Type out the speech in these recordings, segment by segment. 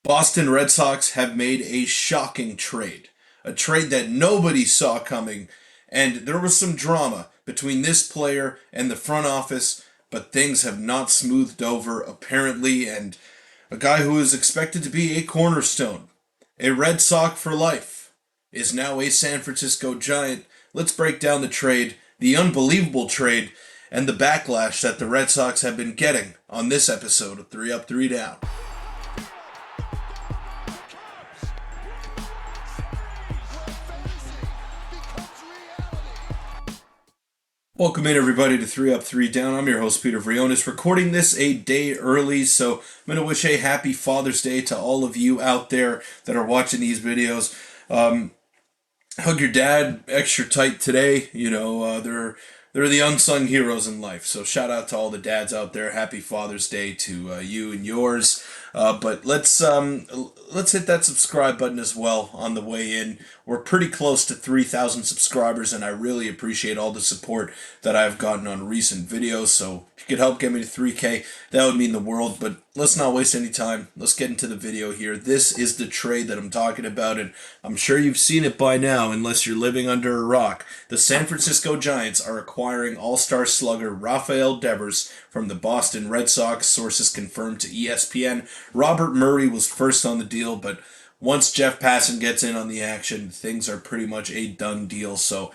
Boston Red Sox have made a shocking trade. A trade that nobody saw coming, and there was some drama between this player and the front office, but things have not smoothed over apparently, and a guy who is expected to be a cornerstone, a Red Sox for life, is now a San Francisco Giant. Let's break down the trade, the unbelievable trade, and the backlash that the Red Sox have been getting on this episode of 3 Up, 3 Down. Welcome in, everybody, to 3 Up, 3 Down. I'm your host, Peter Vryonis, recording this a day early, so I'm going to wish a happy Father's Day to all of you out there that are watching these videos. Hug your dad extra tight today. They're the unsung heroes in life, so shout out to all the dads out there. Happy Father's Day to you and yours. But let's hit that subscribe button as well on the way in. We're pretty close to 3,000 subscribers, and I really appreciate all the support that I've gotten on recent videos. So if you could help get me to 3K, that would mean the world. But let's not waste any time. Let's get into the video here. This is the trade that I'm talking about, and I'm sure you've seen it by now, unless you're living under a rock. The San Francisco Giants are acquiring all-star slugger Rafael Devers from the Boston Red Sox, sources confirmed to ESPN. Robert Murray was first on the deal, but once Jeff Passan gets in on the action, things are pretty much a done deal. So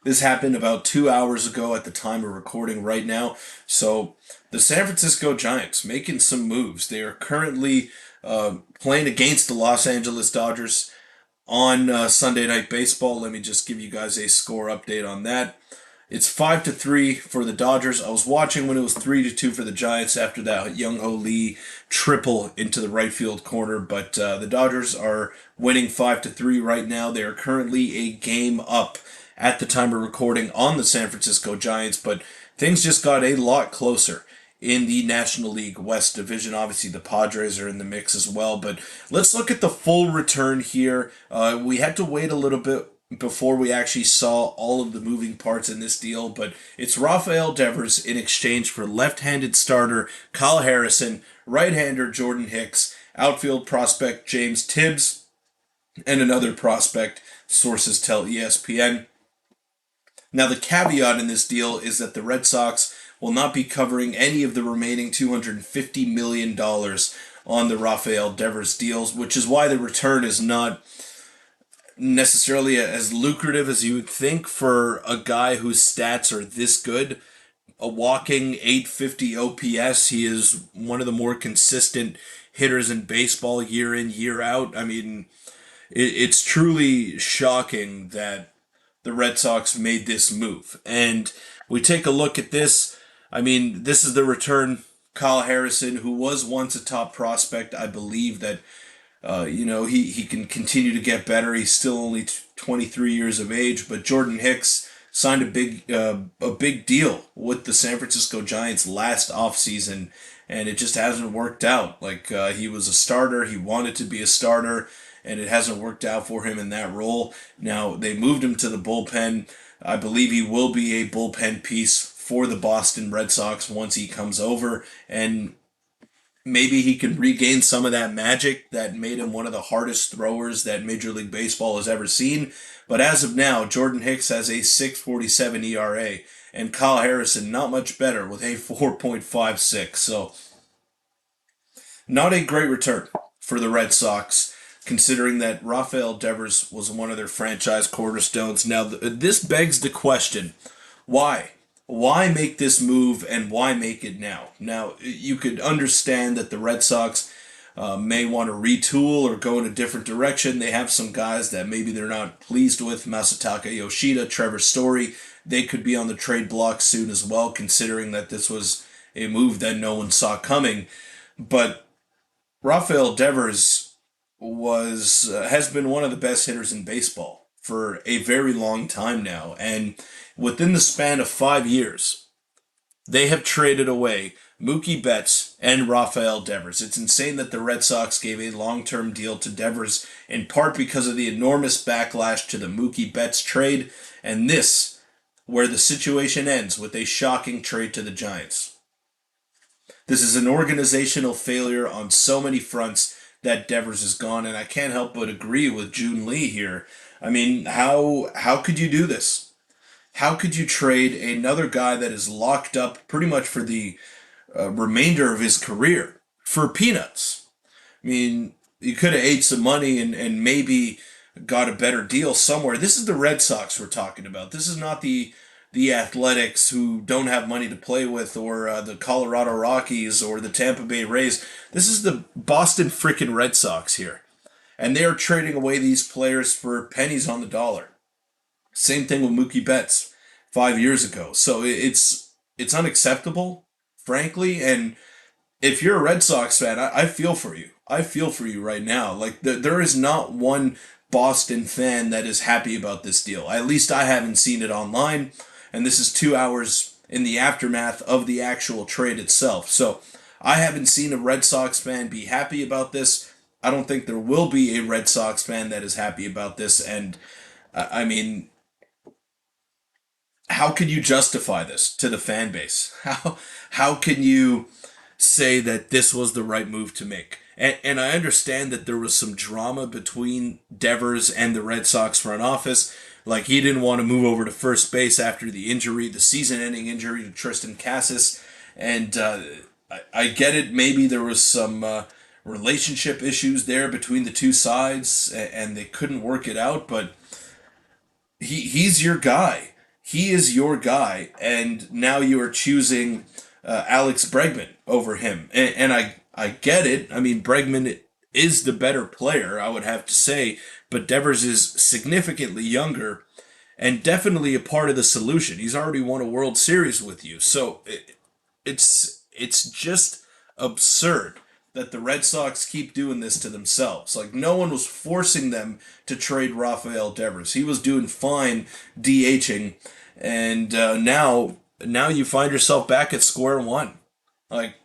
this happened about 2 hours ago at the time of recording right now. So the San Francisco Giants making some moves. They are currently playing against the Los Angeles Dodgers on Sunday Night Baseball. Let me just give you guys a score update on that. It's 5-3 for the Dodgers. I was watching when it was 3-2 for the Giants after that Young-Ho Lee triple into the right field corner. But the Dodgers are winning 5-3 right now. They are currently a game up at the time of recording on the San Francisco Giants. But things just got a lot closer in the National League West Division. Obviously, the Padres are in the mix as well. But let's look at the full return here. We had to wait a little bit before we actually saw all of the moving parts in this deal, but it's Rafael Devers in exchange for left-handed starter Kyle Harrison, right-hander Jordan Hicks, outfield prospect James Tibbs, and another prospect, sources tell ESPN. Now, the caveat in this deal is that the Red Sox will not be covering any of the remaining $250 million on the Rafael Devers deals, which is why the return is not necessarily as lucrative as you would think for a guy whose stats are this good. A walking 850 OPS. He is one of the more consistent hitters in baseball year in, year out. I mean, it's truly shocking that the Red Sox made this move. And we take a look at this. I mean, this is the return. Kyle Harrison, who was once a top prospect, I believe that he can continue to get better. He's still only 23 years of age, but Jordan Hicks signed a big deal with the San Francisco Giants last offseason, and it just hasn't worked out. He was a starter, he wanted to be a starter, and it hasn't worked out for him in that role. Now, they moved him to the bullpen. I believe he will be a bullpen piece for the Boston Red Sox once he comes over, and maybe he can regain some of that magic that made him one of the hardest throwers that Major League Baseball has ever seen. But as of now, Jordan Hicks has a 6.47 ERA, and Kyle Harrison not much better with a 4.56. So, not a great return for the Red Sox, considering that Rafael Devers was one of their franchise cornerstones. Now, this begs the question, why? Why make this move, and why make it now? Now, you could understand that the Red Sox may want to retool or go in a different direction. They have some guys that maybe they're not pleased with. Masataka Yoshida, Trevor Story, they could be on the trade block soon as well, considering that this was a move that no one saw coming. But Rafael Devers has been one of the best hitters in baseball for a very long time now, and within the span of 5 years, they have traded away Mookie Betts and Rafael Devers. It's insane that the Red Sox gave a long-term deal to Devers, in part because of the enormous backlash to the Mookie Betts trade, and this, where the situation ends with a shocking trade to the Giants. This is an organizational failure on so many fronts that Devers is gone, and I can't help but agree with June Lee here. I mean, how could you do this? How could you trade another guy that is locked up pretty much for the remainder of his career for peanuts? I mean, you could have ate some money and maybe got a better deal somewhere. This is the Red Sox we're talking about. This is not the Athletics who don't have money to play with, or the Colorado Rockies or the Tampa Bay Rays. This is the Boston frickin' Red Sox here. And they are trading away these players for pennies on the dollar. Same thing with Mookie Betts 5 years ago. So it's unacceptable, frankly. And if you're a Red Sox fan, I feel for you. I feel for you right now. Like there is not one Boston fan that is happy about this deal. At least I haven't seen it online, and this is 2 hours in the aftermath of the actual trade itself. So I haven't seen a Red Sox fan be happy about this. I don't think there will be a Red Sox fan that is happy about this. And I mean, how can you justify this to the fan base? How can you say that this was the right move to make? And I understand that there was some drama between Devers and the Red Sox front office. Like, he didn't want to move over to first base after the injury, the season-ending injury to Tristan Cassis. And I get it. Maybe there was some relationship issues there between the two sides, and they couldn't work it out. But he's your guy. He is your guy, and now you are choosing Alex Bregman over him. And I get it. I mean, Bregman is the better player, I would have to say, but Devers is significantly younger and definitely a part of the solution. He's already won a World Series with you. So it's just absurd that the Red Sox keep doing this to themselves. Like, no one was forcing them to trade Rafael Devers. He was doing fine DHing, and now you find yourself back at square one. Like,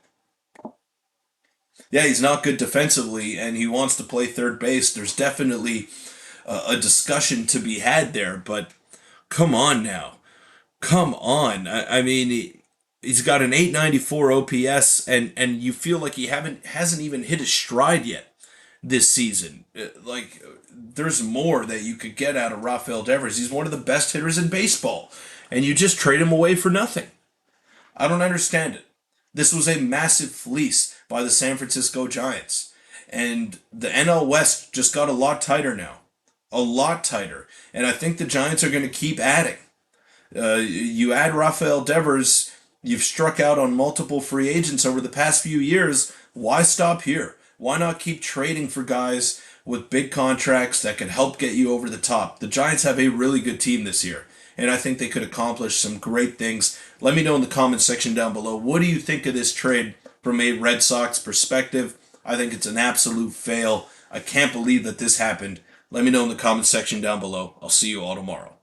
yeah, he's not good defensively, and he wants to play third base. There's definitely a discussion to be had there, but come on now. Come on. I mean, he's got an 894 OPS, and you feel like he hasn't even hit his stride yet this season. Like, there's more that you could get out of Rafael Devers. He's one of the best hitters in baseball, and you just trade him away for nothing. I don't understand it. This was a massive fleece by the San Francisco Giants. And the NL West just got a lot tighter now. A lot tighter. And I think the Giants are going to keep adding. You add Rafael Devers, you've struck out on multiple free agents over the past few years. Why stop here? Why not keep trading for guys with big contracts that can help get you over the top? The Giants have a really good team this year, and I think they could accomplish some great things. Let me know in the comments section down below. What do you think of this trade from a Red Sox perspective? I think it's an absolute fail. I can't believe that this happened. Let me know in the comments section down below. I'll see you all tomorrow.